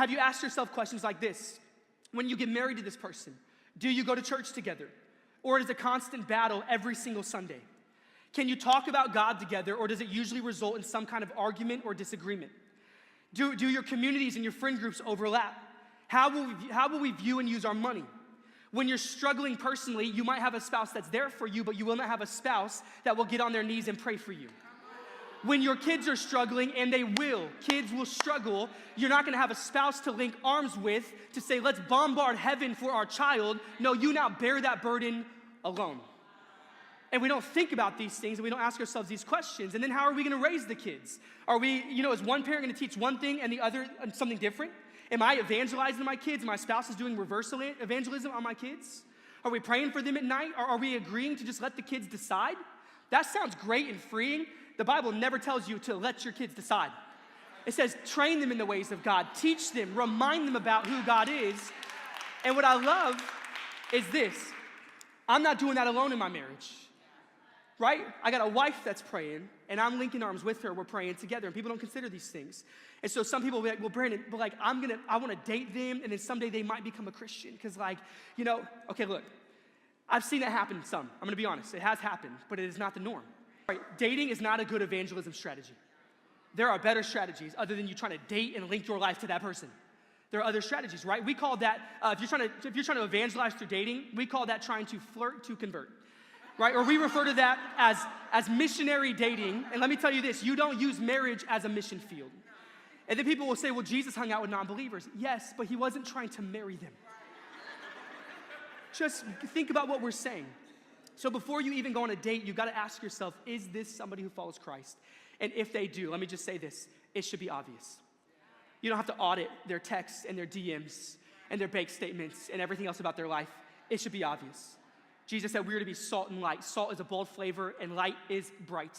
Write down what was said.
Have you asked yourself questions like this? When you get married to this person, do you go to church together? Or is it a constant battle every single Sunday? Can you talk about God together, or does it usually result in some kind of argument or disagreement? Do your communities and your friend groups overlap? How will we view and use our money? When you're struggling personally, you might have a spouse that's there for you, but you will not have a spouse that will get on their knees and pray for you. When your kids are struggling, and kids will struggle, you're not gonna have a spouse to link arms with to say, let's bombard heaven for our child. No, you now bear that burden alone. And we don't think about these things, and we don't ask ourselves these questions. And then how are we gonna raise the kids? Are we, is one parent gonna teach one thing and the other something different? Am I evangelizing my kids? My spouse is doing reversal evangelism on my kids? Are we praying for them at night? Or are we agreeing to just let the kids decide? That sounds great and freeing. The Bible never tells you to let your kids decide. It says train them in the ways of God. Teach them, remind them about who God is. And what I love is this. I'm not doing that alone in my marriage, right? I got a wife that's praying, and I'm linking arms with her. We're praying together, and people don't consider these things. And so some people will be like, well, Brandon, but like, I want to date them, and then someday they might become a Christian. Because okay, look, I've seen it happen some. I'm going to be honest. It has happened, but it is not the norm. Right? Dating is not a good evangelism strategy. There are better strategies other than you trying to date and link your life to that person. There are other strategies, right? We call that, if you're trying to evangelize through dating, we call that trying to flirt to convert, right? Or we refer to that as missionary dating. And let me tell you this, you don't use marriage as a mission field. And then people will say, well, Jesus hung out with non-believers. Yes, but he wasn't trying to marry them. Just think about what we're saying. So before you even go on a date, you gotta ask yourself, is this somebody who follows Christ? And if they do, let me just say this, it should be obvious. You don't have to audit their texts and their DMs and their bank statements and everything else about their life. It should be obvious. Jesus said we are to be salt and light. Salt is a bold flavor, and light is bright.